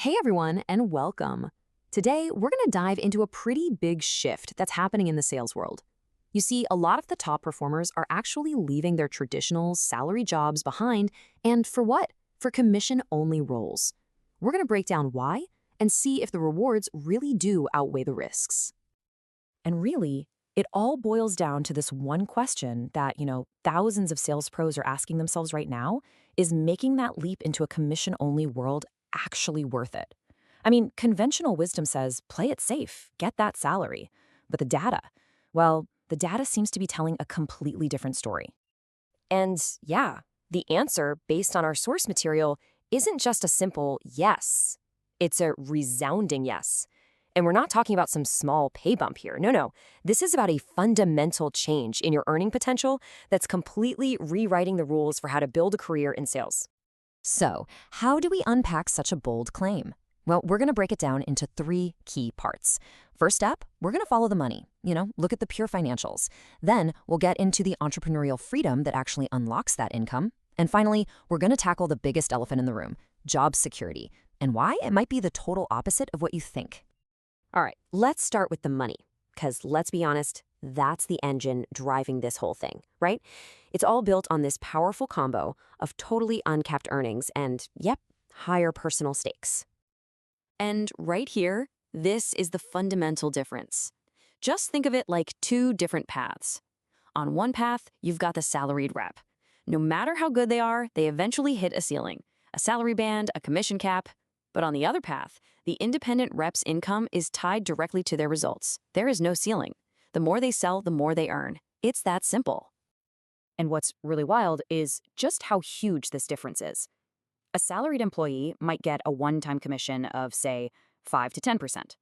Hey everyone, and welcome. Today, we're going to dive into a pretty big shift that's happening in the sales world. You see, a lot of the top performers are actually leaving their traditional salary jobs behind, and for what? For commission-only roles. We're going to break down why and see if the rewards really do outweigh the risks. And really, it all boils down to this one question that, thousands of sales pros are asking themselves right now: is making that leap into a commission-only world actually worth it? I mean, conventional wisdom says, play it safe, get that salary. But the data, well, the data seems to be telling a completely different story. And yeah, the answer, based on our source material, isn't just a simple yes. It's a resounding yes. And we're not talking about some small pay bump here. No. This is about a fundamental change in your earning potential that's completely rewriting the rules for how to build a career in sales. So, how do we unpack such a bold claim? Well, we're going to break it down into three key parts. First up, we're going to follow the money. Look at the pure financials. Then we'll get into the entrepreneurial freedom that actually unlocks that income. And finally, we're going to tackle the biggest elephant in the room, job security, and why it might be the total opposite of what you think. All right, let's start with the money, because let's be honest, that's the engine driving this whole thing, right? It's all built on this powerful combo of totally uncapped earnings and, yep, higher personal stakes. And right here, this is the fundamental difference. Just think of it like two different paths. On one path, you've got the salaried rep. No matter how good they are, they eventually hit a ceiling, a salary band, a commission cap. But on the other path, the independent rep's income is tied directly to their results. There is no ceiling. The more they sell, the more they earn. It's that simple. And what's really wild is just how huge this difference is. A salaried employee might get a one-time commission of, say, 5 to 10%.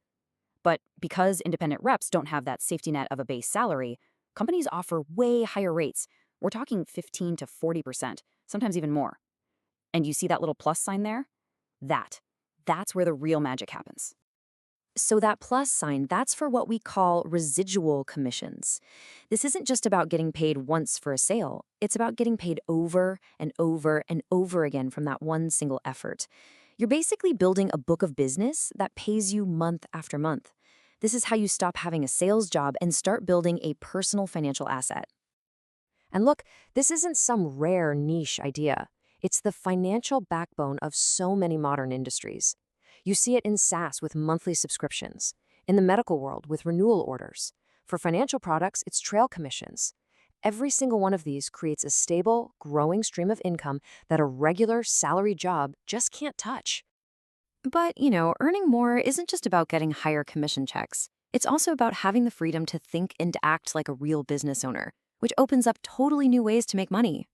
But because independent reps don't have that safety net of a base salary, companies offer way higher rates. We're talking 15 to 40%, sometimes even more. And you see that little plus sign there? That's where the real magic happens. So that plus sign, that's for what we call residual commissions. This isn't just about getting paid once for a sale. It's about getting paid over and over and over again from that one single effort. You're basically building a book of business that pays you month after month. This is how you stop having a sales job and start building a personal financial asset. And look, this isn't some rare niche idea. It's the financial backbone of so many modern industries. You see it in SaaS with monthly subscriptions, in the medical world with renewal orders. For financial products, it's trail commissions. Every single one of these creates a stable, growing stream of income that a regular salary job just can't touch. But, earning more isn't just about getting higher commission checks. It's also about having the freedom to think and act like a real business owner, which opens up totally new ways to make money.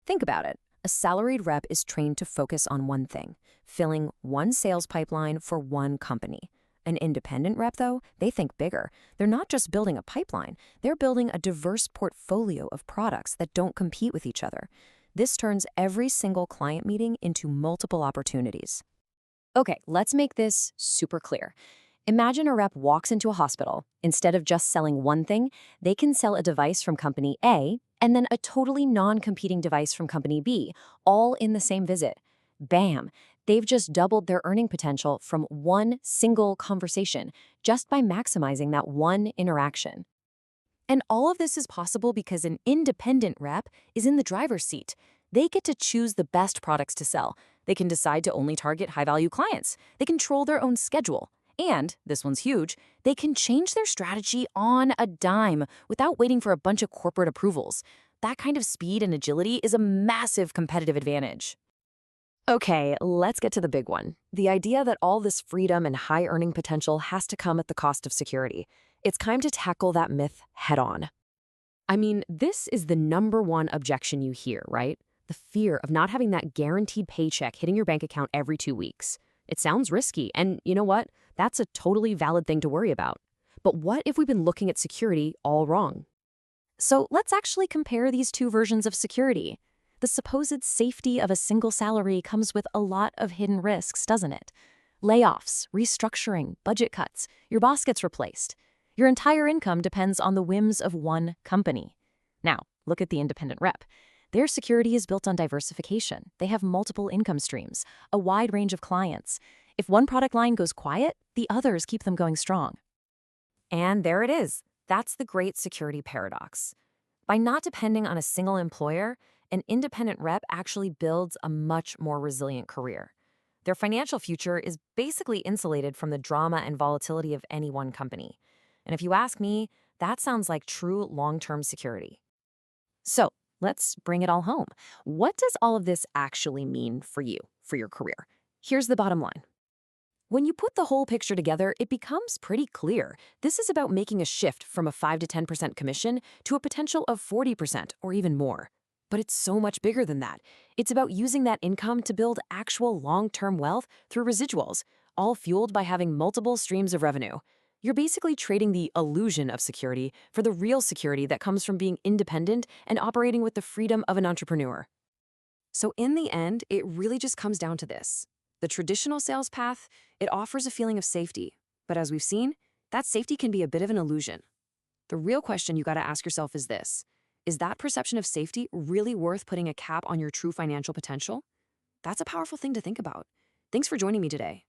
Think about it. A salaried rep is trained to focus on one thing, filling one sales pipeline for one company. An independent rep, though, they think bigger. They're not just building a pipeline, they're building a diverse portfolio of products that don't compete with each other. This turns every single client meeting into multiple opportunities. Okay, let's make this super clear. Imagine a rep walks into a hospital. Instead of just selling one thing, they can sell a device from company A and then a totally non-competing device from company B, all in the same visit. Bam! They've just doubled their earning potential from one single conversation just by maximizing that one interaction. And all of this is possible because an independent rep is in the driver's seat. They get to choose the best products to sell. They can decide to only target high-value clients. They control their own schedule. And, this one's huge, they can change their strategy on a dime without waiting for a bunch of corporate approvals. That kind of speed and agility is a massive competitive advantage. Okay, let's get to the big one. The idea that all this freedom and high earning potential has to come at the cost of security. It's time to tackle that myth head on. I mean, this is the number one objection you hear, right? The fear of not having that guaranteed paycheck hitting your bank account every 2 weeks. It sounds risky, and you know what? That's a totally valid thing to worry about. But what if we've been looking at security all wrong? So let's actually compare these two versions of security. The supposed safety of a single salary comes with a lot of hidden risks, doesn't it? Layoffs, restructuring, budget cuts, your boss gets replaced. Your entire income depends on the whims of one company. Now, look at the independent rep. Their security is built on diversification. They have multiple income streams, a wide range of clients. If one product line goes quiet, the others keep them going strong. And there it is. That's the great security paradox. By not depending on a single employer, an independent rep actually builds a much more resilient career. Their financial future is basically insulated from the drama and volatility of any one company. And if you ask me, that sounds like true long-term security. So let's bring it all home. What does all of this actually mean for you, for your career? Here's the bottom line. When you put the whole picture together, it becomes pretty clear. This is about making a shift from a 5 to 10% commission to a potential of 40% or even more. But it's so much bigger than that. It's about using that income to build actual long-term wealth through residuals, all fueled by having multiple streams of revenue. You're basically trading the illusion of security for the real security that comes from being independent and operating with the freedom of an entrepreneur. So in the end, it really just comes down to this. The traditional sales path, it offers a feeling of safety. But as we've seen, that safety can be a bit of an illusion. The real question you gotta ask yourself is this. Is that perception of safety really worth putting a cap on your true financial potential? That's a powerful thing to think about. Thanks for joining me today.